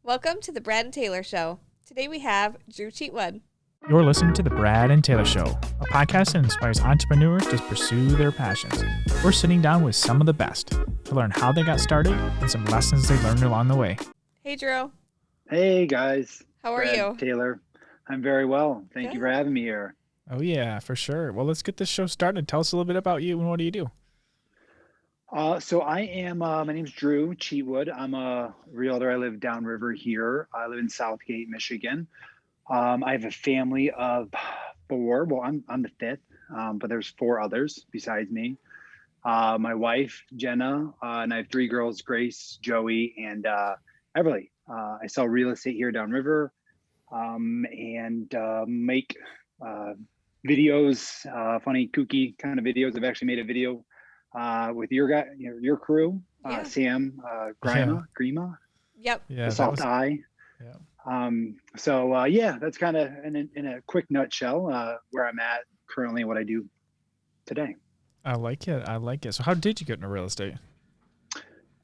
Welcome to the Brad and Taylor Show. Today we have Drew Cheetwood. You're listening to The Brad and Taylor Show, a podcast that inspires entrepreneurs to pursue their passions. We're sitting down with some of the best to learn how they got started and some lessons they learned along the way. Hey, Drew. Hey, guys. How are Brad, you? Taylor. I'm very well. Thank you for having me here. Oh, yeah, for sure. Well, let's get this show started. Tell us a little bit about you and what do you do? My name's Drew Cheetwood. I'm a realtor. I live downriver here. I live in Southgate, Michigan. I have a family of four. Well, I'm the fifth, but there's four others besides me. My wife, Jenna, and I have three girls, Grace, Joey, and Everly. I sell real estate here downriver and make videos, funny, kooky kind of videos. I've actually made a video with your crew, Yeah. Sam, Grima, Yep. Yeah, the Soft Eye. Yeah. That's kind of in a quick nutshell where I'm at currently, what I do today. I like it. So how did you get into real estate?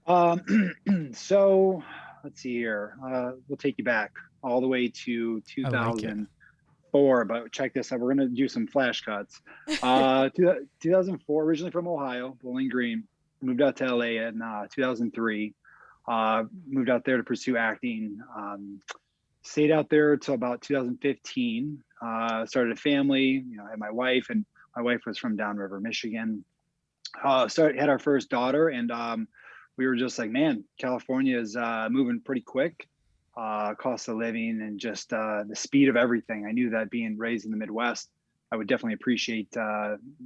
So let's see here. We'll take you back all the way to 2004, but check this out. We're going to do some flash cuts. 2004, originally from Ohio, Bowling Green, moved out to LA in 2003. Moved out there to pursue acting. Stayed out there till about 2015. Started a family. Had my wife, and my wife was from downriver Michigan. Had our first daughter, and we were just like, man, California is moving pretty quick. Cost of living and just the speed of everything. I knew that being raised in the Midwest, I would definitely appreciate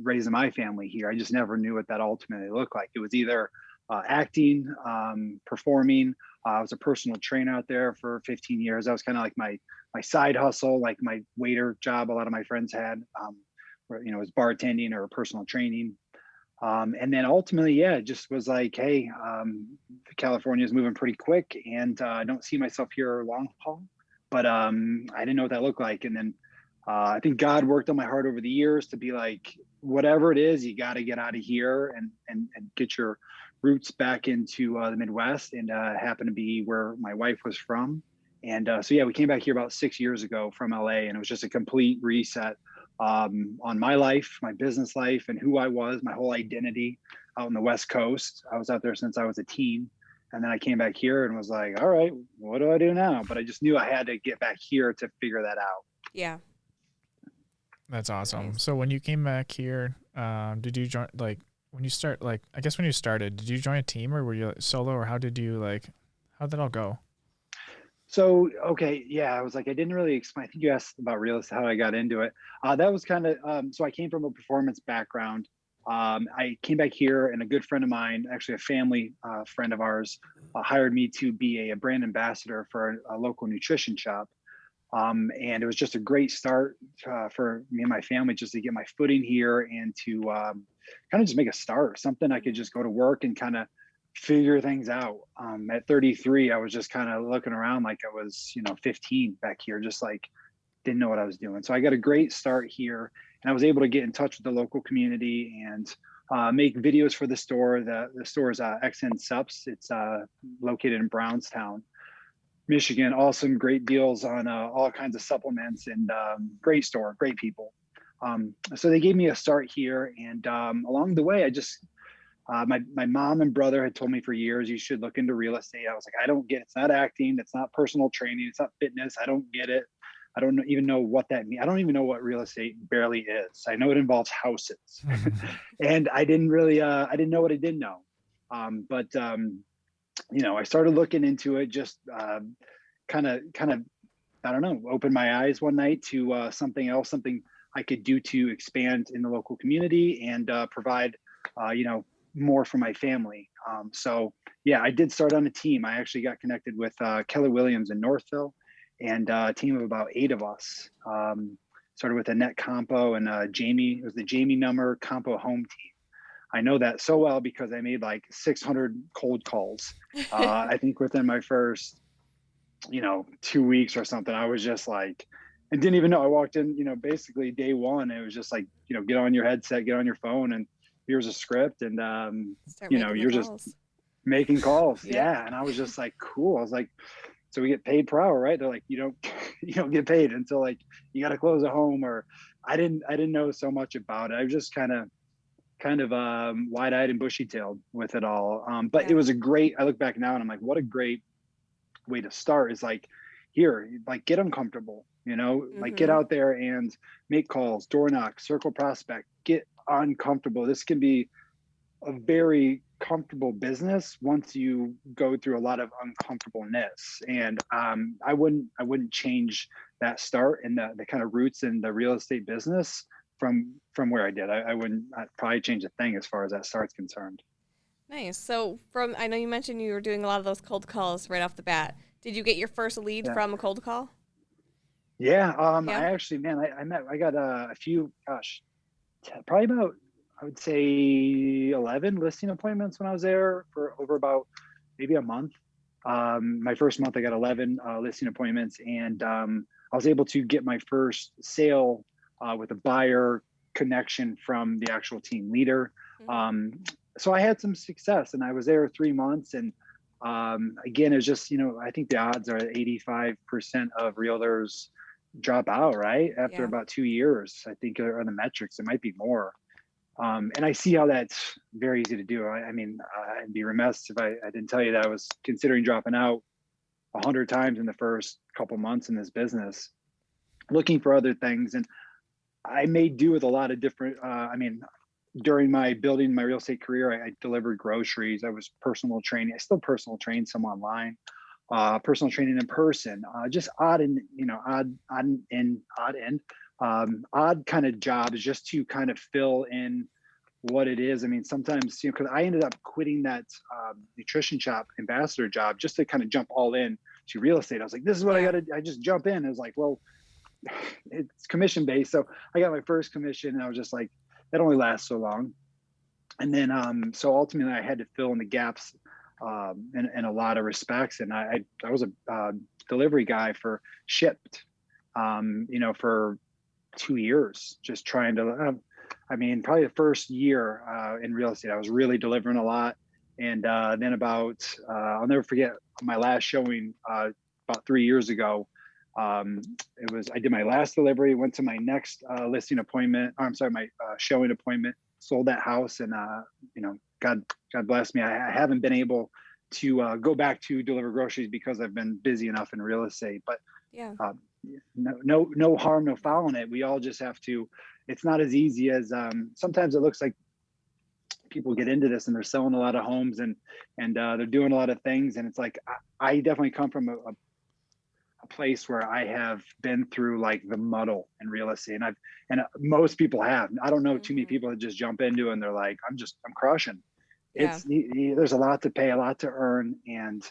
raising my family here. I just never knew what that ultimately looked like. It was either acting, performing. I was a personal trainer out there for 15 years. That was kind of like my side hustle, like my waiter job. A lot of my friends had, where it was bartending or personal training. And then ultimately, it just was like, hey, California is moving pretty quick, and I don't see myself here long haul. But I didn't know what that looked like. And then I think God worked on my heart over the years to be like, whatever it is, you got to get out of here and get your roots back into the Midwest, and happened to be where my wife was from. And we came back here about 6 years ago from LA, and it was just a complete reset on my life, my business life, and who I was, my whole identity out on the West Coast. I was out there since I was a teen. And then I came back here and was like, all right, what do I do now? But I just knew I had to get back here to figure that out. Yeah. That's awesome. Nice. So when you came back here, did you join, when you started, did you join a team or were you solo, or how'd that all go? So, okay. Yeah. I was like, I didn't really explain. I think you asked about real estate, how I got into it. That was kind of, so I came from a performance background. I came back here, and a good friend of mine, actually a family friend of ours, hired me to be a brand ambassador for a local nutrition shop. And it was just a great start for me and my family, just to get my footing here and to kind of just make a start, something I could just go to work and kind of figure things out. At 33, I was just kind of looking around like I was, 15 back here, just like didn't know what I was doing. So I got a great start here, and I was able to get in touch with the local community and make videos for the store. The store is XN Sups. It's located in Brownstown, Michigan. Awesome, great deals on all kinds of supplements, and great store, great people. So they gave me a start here, and along the way, I just my mom and brother had told me for years, you should look into real estate. I was like, I don't get it. It's not acting. It's not personal training. It's not fitness. I don't get it. I don't even know what that means. I don't even know what real estate barely is. I know it involves houses, and I didn't know what I didn't know. I started looking into it, just kind of, I don't know, opened my eyes one night to something else, something I could do to expand in the local community and provide, more for my family. I did start on a team. I actually got connected with Keller Williams in Northville, and a team of about 8 of us. Started with Annette Campo and Jamie. It was the Jamie Number Campo home team. I know that so well because I made like 600 cold calls. I think within my first, 2 weeks or something. I was just like, I didn't even know. I walked in, basically day one. It was just like, get on your headset, get on your phone, and here's a script, and you're just making calls. Yeah. And I was just like, cool. I was like, so we get paid per hour, right? They're like, you don't you don't get paid until like you got to close a home. Or I didn't know so much about it. I was just kind of wide-eyed and bushy-tailed with it all. But it Yeah. was a great, I look back now and I'm like, what a great way to start. Is like, here, like, get uncomfortable, like, get Mm-hmm. out there and make calls, door knock, circle prospect, get uncomfortable. This can be a very comfortable business once you go through a lot of uncomfortableness. And I wouldn't change that start and the kind of roots in the real estate business from where I did. I wouldn't, I'd probably change a thing as far as that start's concerned. Nice. So I know you mentioned you were doing a lot of those cold calls right off the bat. Did you get your first lead Yeah. from a cold call? Yeah. Yeah. I actually, man, I got a few, gosh, probably about, I would say 11 listing appointments when I was there for over about maybe a month. My first month, I got 11 listing appointments, and I was able to get my first sale with a buyer connection from the actual team leader. Mm-hmm. So I had some success, and I was there 3 months. And again, it's just, I think the odds are 85% of realtors drop out, right? After Yeah. about 2 years, I think are the metrics. It might be more. And I see how that's very easy to do. I mean, I'd be remiss if I didn't tell you that I was considering dropping out 100 times in the first couple months in this business, looking for other things. And I made do with a lot of different, I mean, during my building my real estate career, I delivered groceries. I was personal training. I still personal train some online, personal training in person, just odd and, odd kind of jobs just to kind of fill in what it is. I mean, sometimes, because I ended up quitting that nutrition shop ambassador job just to kind of jump all in to real estate. I was like, this is what I Yeah. got to, I just jump in. It was like, well, it's commission based. So I got my first commission, and I was just like, that only lasts so long. And then, so ultimately I had to fill in the gaps in a lot of respects. And I was a delivery guy for Shipped, for 2 years, just trying to, I mean, probably the first year in real estate, I was really delivering a lot. And then I'll never forget my last showing about 3 years ago. I did my last delivery, went to my next listing appointment. I'm sorry, my showing appointment, sold that house. And, God bless me. I haven't been able to go back to deliver groceries because I've been busy enough in real estate. But Yeah. no harm, no foul in it. We all just have to, it's not as easy as sometimes it looks like people get into this and they're selling a lot of homes and they're doing a lot of things. And it's like, I definitely come from a place where I have been through like the muddle in real estate, and most people have. I don't know too many Mm-hmm. people that just jump into it and they're like, I'm crushing. Yeah. There's a lot to pay, a lot to earn. And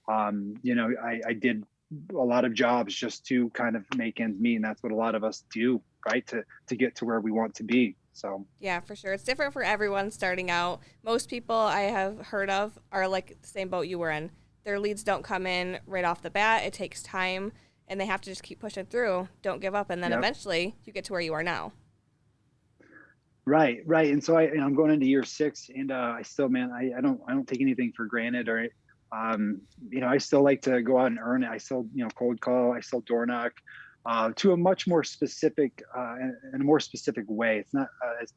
I did a lot of jobs just to kind of make ends meet, and that's what a lot of us do, right, to get to where we want to be. So Yeah, for sure. It's different for everyone starting out. Most people I have heard of are like the same boat you were in. Their leads don't come in right off the bat. It takes time, and they have to just keep pushing through. Don't give up, and then yeah. eventually you get to where you are now. Right. And so I'm going into year 6, and I still, man, I don't take anything for granted. Or I still like to go out and earn it. I still, cold call. I still door knock to a much more specific, in a more specific way. It's not as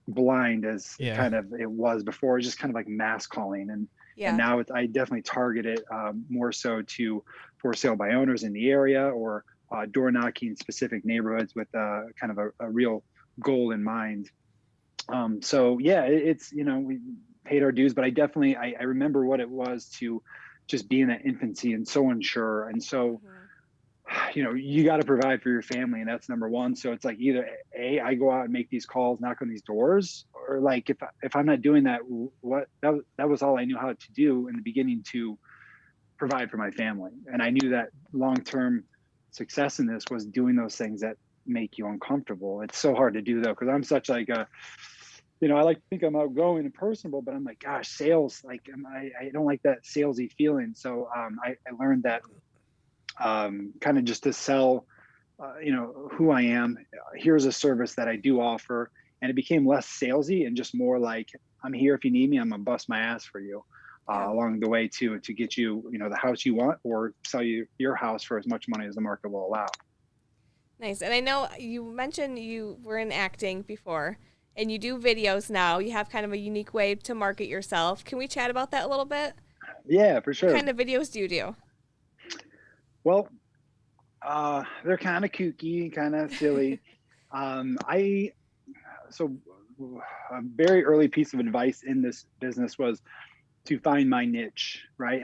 blind as kind of it was before. It's just kind of like mass calling, and Yeah. now I definitely target it more so to for sale by owners in the area, or door knocking specific neighborhoods with kind of a real goal in mind. So yeah, it's, we paid our dues, but I remember what it was to just be in that infancy and so unsure. And so, you got to provide for your family, and that's number one. So it's like either I go out and make these calls, knock on these doors, or like if I'm not doing that, that was all I knew how to do in the beginning to provide for my family. And I knew that long-term success in this was doing those things that make you uncomfortable. It's so hard to do though, because I'm such like I like to think I'm outgoing and personable, but I'm like, gosh, sales, like I don't like that salesy feeling. So I learned that kind of just to sell, who I am. Here's a service that I do offer, and it became less salesy and just more like, I'm here if you need me. I'm gonna bust my ass for you. Yeah. along the way to get you, the house you want, or sell you your house for as much money as the market will allow. Nice. And I know you mentioned you were in acting before and you do videos now. You have kind of a unique way to market yourself. Can we chat about that a little bit? Yeah, for What sure. kind of videos do you do? Well, they're kind of kooky, kind of silly. I so A very early piece of advice in this business was to find my niche, right?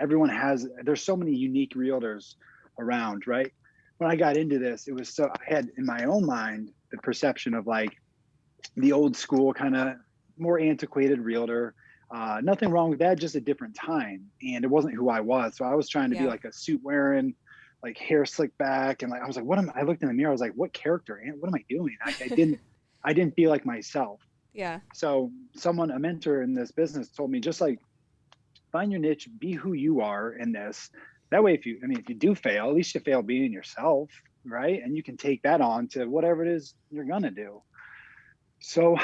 There's so many unique realtors around, right? When I got into this, I had in my own mind the perception of like the old school kind of more antiquated realtor. Nothing wrong with that, just a different time. And it wasn't who I was. So I was trying to be Yeah. like a suit wearing, like hair slicked back. And like, I was like, I looked in the mirror, I was like, what character? What am I doing? I didn't feel like myself. Yeah. So a mentor in this business told me, just like, find your niche, be who you are in this. That way, if you do fail, at least you fail being yourself, right? And you can take that on to whatever it is you're gonna do. So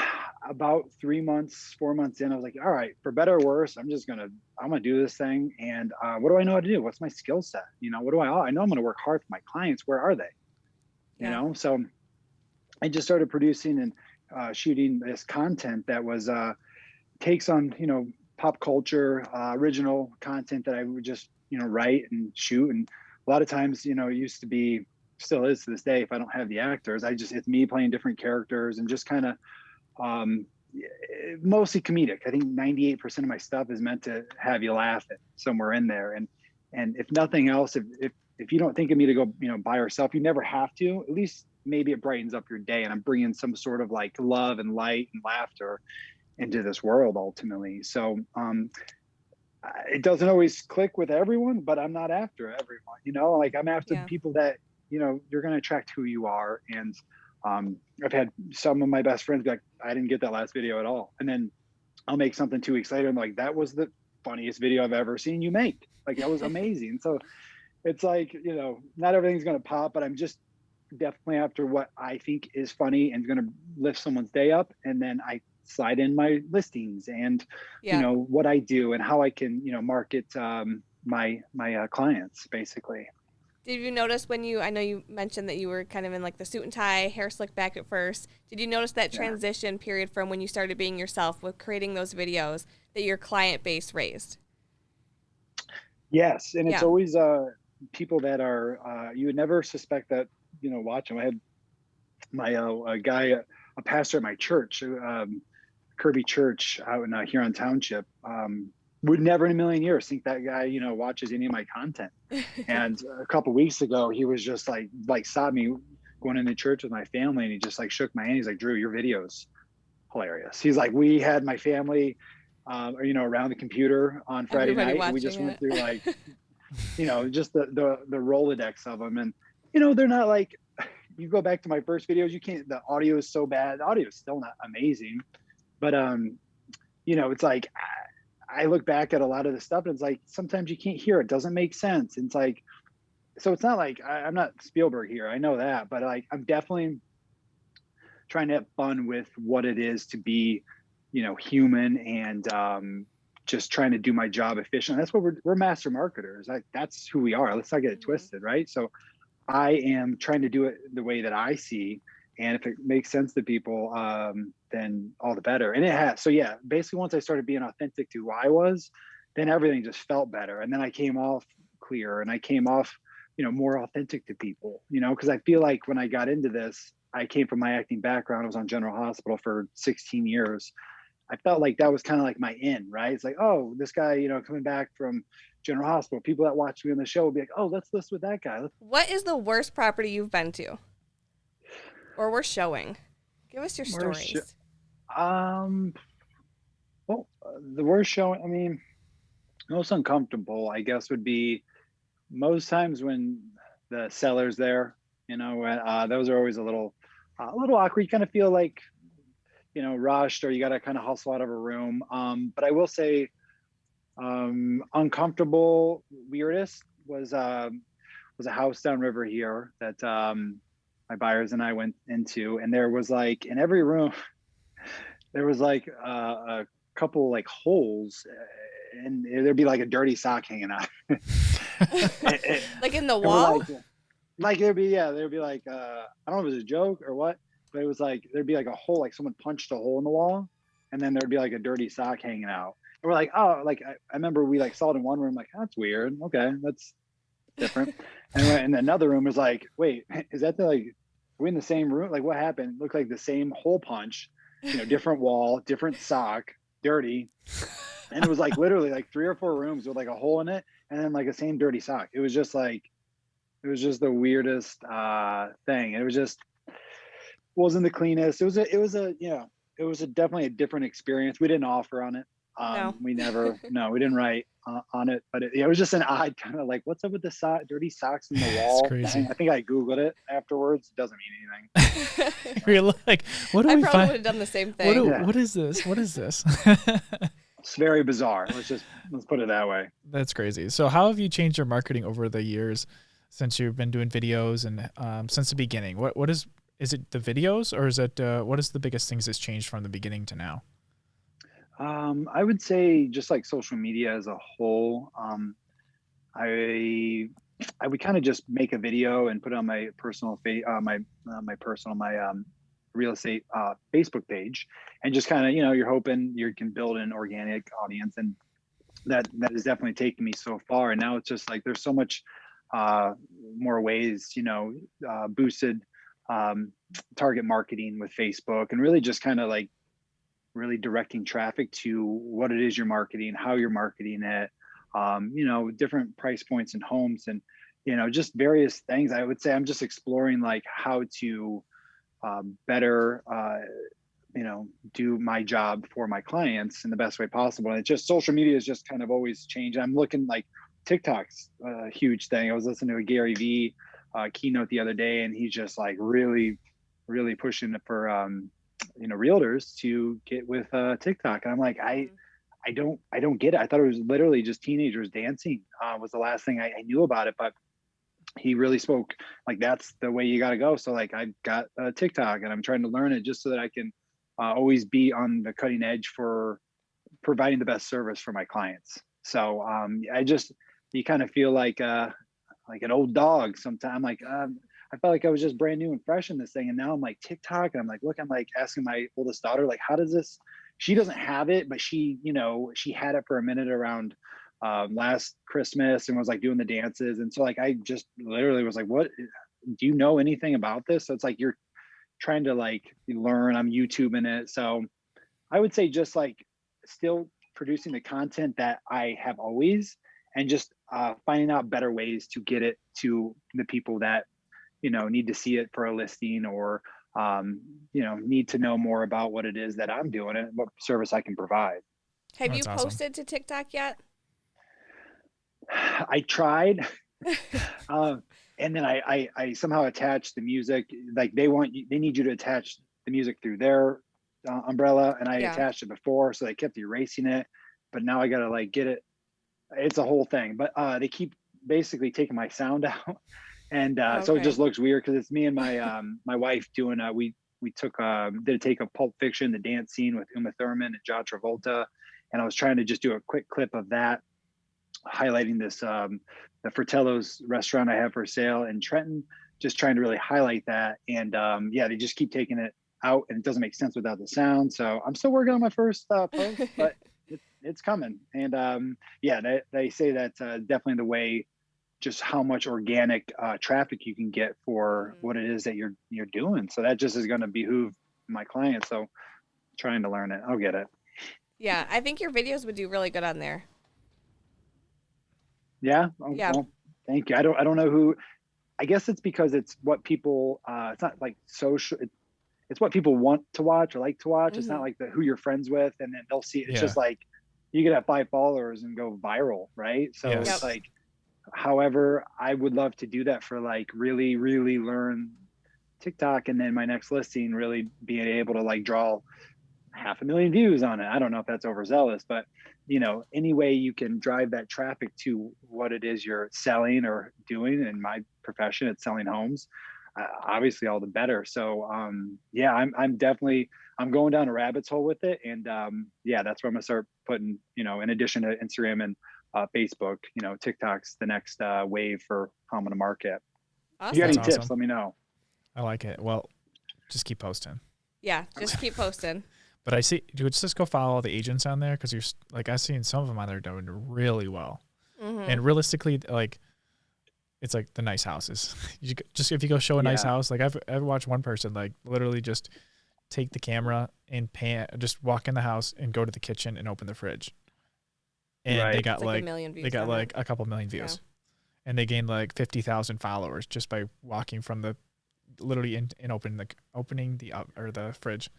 about 3 months, 4 months in, I was like, all right, for better or worse, I'm gonna do this thing. And what do I know how to do? What's my skill set? I know I'm gonna work hard for my clients. Where are they? Yeah. So I just started producing and shooting this content that was takes on, pop culture, original content that I would just, write and shoot. And a lot of times, it used to be, still is to this day, if I don't have the actors, it's me playing different characters and just kind of um, mostly comedic. I think 98% of my stuff is meant to have you laugh at somewhere in there. And if nothing else, if you don't think of me to go, by yourself, you never have to, at least maybe it brightens up your day. And I'm bringing some sort of like love and light and laughter into this world ultimately. So it doesn't always click with everyone, but I'm not after everyone, like I'm after the Yeah. people that, you're going to attract who you are. And I've had some of my best friends be like, I didn't get that last video at all. And then I'll make something 2 weeks later and like, that was the funniest video I've ever seen you make. Like, that was amazing. So it's like, not everything's going to pop, but I'm just definitely after what I think is funny and going to lift someone's day up. And then I slide in my listings and, Yeah. what I do and how I can, market my clients basically. Did you notice I know you mentioned that you were kind of in like the suit and tie, hair slicked back at first. Did you notice that Yeah. transition period from when you started being yourself with creating those videos that your client base raised? Yes. And it's Yeah. always people that are, you would never suspect that, watch them. I had my a guy, a pastor at my church, Kirby Church out in Huron Township, would never in a million years think that guy, watches any of my content. And a couple of weeks ago, he was just like saw me going into church with my family, and he just like shook my hand. He's like, Drew, your video's hilarious. He's like, we had my family, around the computer on Friday Everybody night, and we watching just went it. through like, just the Rolodex of them. And, they're not like, you go back to my first videos, the audio is so bad. The audio is still not amazing, but it's like I look back at a lot of the stuff and it's like sometimes you can't hear it, doesn't make sense. And it's like, so it's not like I'm not Spielberg here, I know that, but like I'm definitely trying to have fun with what it is to be, human, and just trying to do my job efficiently. That's what we're master marketers. That's who we are. Let's not get it Mm-hmm. twisted, right? So I am trying to do it the way that I see. And if it makes sense to people, then all the better. And it has. So yeah, basically once I started being authentic to who I was, then everything just felt better. And then I came off clearer and I came off, more authentic to people, because I feel like when I got into this, I came from my acting background. I was on General Hospital for 16 years. I felt like that was kind of like my in, right? It's like, oh, this guy, coming back from General Hospital, people that watch me on the show will be like, oh, let's list with that guy. What is the worst property you've been to? Or worst showing? Give us your stories. Well, the worst show, most uncomfortable, I guess, would be most times when the seller's there, those are always a little awkward. You kind of feel like, rushed, or you got to kind of hustle out of a room. But I will say, uncomfortable, weirdest was a house downriver here that my buyers and I went into, and there was like in every room there was like a couple like holes and there'd be like a dirty sock hanging out. Like in the And we're wall? like there'd be like I don't know if it was a joke or what, but it was like there'd be like a hole, like someone punched a hole in the wall, and then there'd be like a dirty sock hanging out. And we're like, oh, like I remember we like saw it in one room, like that's weird. Okay, that's different. And in another room was like, wait, is that the like are we in the same room? Like what happened? It looked like the same hole punch, different wall, different sock, dirty. And it was like literally like 3 or 4 rooms with like a hole in it, and then like the same dirty sock. It was just the weirdest thing. It was just wasn't the cleanest. It was a definitely a different experience. We didn't offer on it. No. We didn't write on it, but it was just an odd kind of like, what's up with the dirty socks in the wall? Crazy. I think I Googled it afterwards. It doesn't mean anything. You're like, what do I we probably find? would have done the same thing. What is this? What is this? It's very bizarre. Let's put it that way. That's crazy. So how have you changed your marketing over the years since you've been doing videos and since the beginning? What is it the videos, or is it what is the biggest things that's changed from the beginning to now? I would say just like social media as a whole. I would kind of just make a video and put it on my personal my real estate Facebook page, and just kind of you're hoping you can build an organic audience, and that has definitely taken me so far. And now it's just like there's so much more ways, boosted target marketing with Facebook, and really just kind of like really directing traffic to what it is you're marketing, how you're marketing it, different price points and homes, and just various things. I would say I'm just exploring like how to better do my job for my clients in the best way possible. And it's just social media is just kind of always changing. I'm looking like TikTok's a huge thing. I was listening to a Gary Vee keynote the other day, and he's just like really pushing it for realtors to get with TikTok. And I'm like, I don't get it. I thought it was literally just teenagers dancing was the last thing I knew about it, but he really spoke like that's the way you got to go. So like I got TikTok, and I'm trying to learn it just so that I can always be on the cutting edge for providing the best service for my clients. So you kind of feel like an old dog sometimes. Like I felt like I was just brand new and fresh in this thing, and now I'm like TikTok, and I'm like asking my oldest daughter, like, how does this? She doesn't have it, but she had it for a minute around last Christmas, and was like doing the dances. And so like I just literally was like, what, do you know anything about this? So it's like you're trying to like learn. I'm YouTubing it. So I would say just like still producing the content that I have always, and just finding out better ways to get it to the people that need to see it for a listing, or need to know more about what it is that I'm doing and what service I can provide. Have you That's awesome. posted to TikTok yet? I tried, and then I somehow attached the music. Like they need you to attach the music through their umbrella, and I attached it before, so they kept erasing it. But now I gotta like get it. It's a whole thing. But they keep basically taking my sound out. And so it just looks weird because it's me and my my wife doing we did a take of Pulp Fiction, the dance scene with Uma Thurman and John Travolta, and I was trying to just do a quick clip of that, highlighting this the Fratello's restaurant I have for sale in Trenton, just trying to really highlight that. And they just keep taking it out, and it doesn't make sense without the sound. So I'm still working on my first post, but it's coming. And they say that's definitely the way. Just how much organic traffic you can get for what it is that you're doing. So that just is going to behoove my clients. So trying to learn it. I'll get it. Yeah. I think your videos would do really good on there. Yeah. Yeah. Well, thank you. I don't know who, I guess it's because it's what people, it's not like social, it's what people want to watch or like to watch. Mm-hmm. It's not like who you're friends with, and then they'll see it. It's just like, you could have 5 followers and go viral. Right. So it's like, however, I would love to do that for like really learn TikTok, and then my next listing really being able to like draw 500,000 views on it. I don't know if that's overzealous, but any way you can drive that traffic to what it is you're selling or doing. In my profession, it's selling homes. obviously all the better. So yeah, I'm definitely, I'm going down a rabbit's hole with it. And yeah, that's where I'm gonna start putting, you know, in addition to Instagram and Facebook, you know, TikTok's the next wave for how I'm gonna market. Awesome. If you got any That's tips, let me know. I like it. Well, just keep posting. Yeah, just keep posting. But I see, dude, just go follow all the agents on there, because you're like, I've seen some of them on there doing really well. Mm-hmm. And realistically, like, it's like the nice houses. Just if you go show a nice house, like I've watched one person like literally just take the camera and just walk in the house and go to the kitchen and open the fridge, and they got like a couple million views, and they gained like 50,000 followers just by walking from the literally in opening the fridge.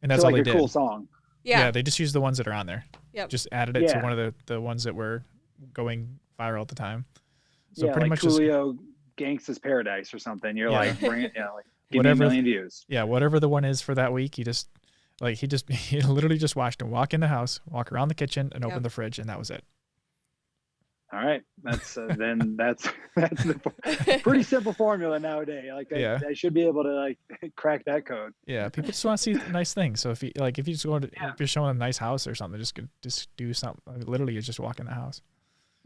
And that's all they did. Cool song. Yeah, they just used the ones that are on there. Yep. Just added it to one of the ones that were going viral at the time. So yeah, pretty like much Coolio Gangsta's Paradise or something. You're like, bring it, like give whatever, me 1 million views. Yeah, whatever the one is for that week, he literally just watched him walk in the house, walk around the kitchen, and open the fridge, and that was it. All right, that's then that's the pretty simple formula nowadays. Like I should be able to like crack that code. Yeah, people just want to see nice things. So if you just go to, if you're showing a nice house or something, just do something. Literally, you just walk in the house.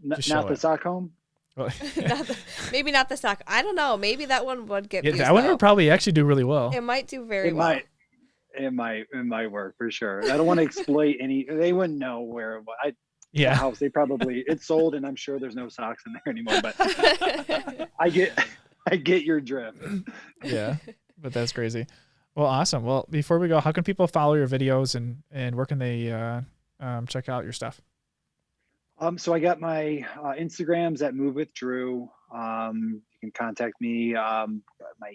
Not the sock home. Well, maybe not the sock. I don't know. Maybe that one would get. That one would probably actually do really well. It might do very well. It might work for sure. I don't want to exploit any. They wouldn't know where. The house, they probably, it's sold, and I'm sure there's no socks in there anymore, but I get your drift. Yeah, but that's crazy. Well, awesome. Well, before we go, how can people follow your videos, and where can they check out your stuff? So I got my Instagrams at Move with Drew. You can contact me. My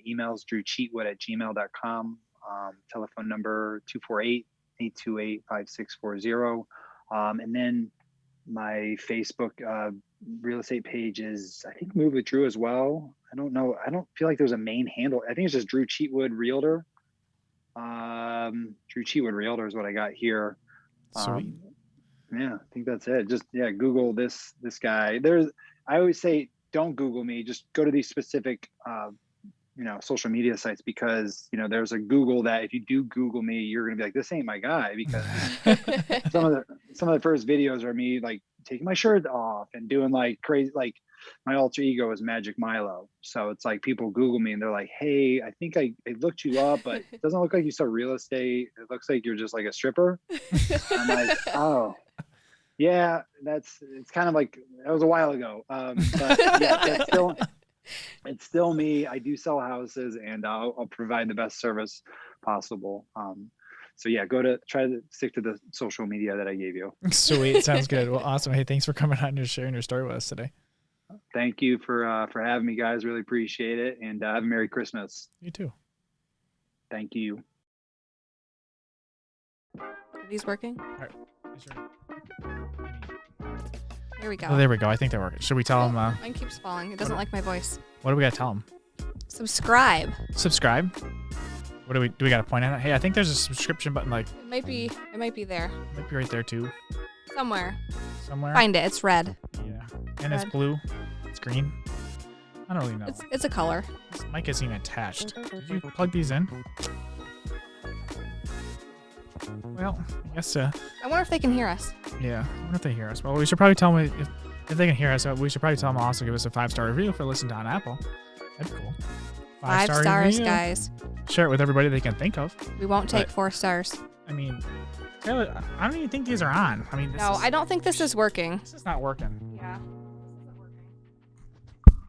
email is drewcheetwood@gmail.com. Telephone number 248-828-5640. And then my Facebook real estate page is, I think, Move with Drew as well. I don't know. I don't feel like there's a main handle. I think it's just Drew Cheetwood Realtor. Drew Cheetwood Realtor is what I got here. Sweet. Yeah, I think that's it. Just Google this guy. I always say, don't Google me. Just go to these specific social media sites, because there's a Google that if you do Google me, you're gonna be like, this ain't my guy, because some of the first videos are me like taking my shirt off and doing like crazy, like my alter ego is Magic Milo. So it's like people Google me and they're like, hey, I think I looked you up, but it doesn't look like you sell real estate. It looks like you're just like a stripper. I'm like, oh yeah, it's kind of like, that was a while ago. But yeah, it's still me. I do sell houses, and I'll provide the best service possible. So yeah, try to stick to the social media that I gave you. Sweet. Sounds good. Well, awesome. Hey, thanks for coming on and sharing your story with us today. Thank you for having me, guys. Really appreciate it. And have a Merry Christmas. You too. Thank you. Are these working? All right. There we go. Oh, there we go. I think they're working. Should we tell them? Mine keeps falling. It doesn't like my voice. What do we got to tell them? Subscribe. Subscribe? What do we got to point at? Hey, I think there's a subscription button. Like it might be there. It might be right there too. Somewhere. Find it. It's red. Yeah. And it's blue. It's green. I don't really know. It's a color. This mic isn't even attached. Did you plug these in? Well, I guess. I wonder if they can hear us. Yeah, I wonder if they hear us. Well, we should probably tell them if they can hear us. We should probably tell them also give us a 5-star review if they listen to on Apple. That'd be cool. 5 stars, review. Guys. Share it with everybody they can think of. We won't take 4 stars. I mean, Taylor, I don't even think these are on. I mean, I don't think this is working. This is not working.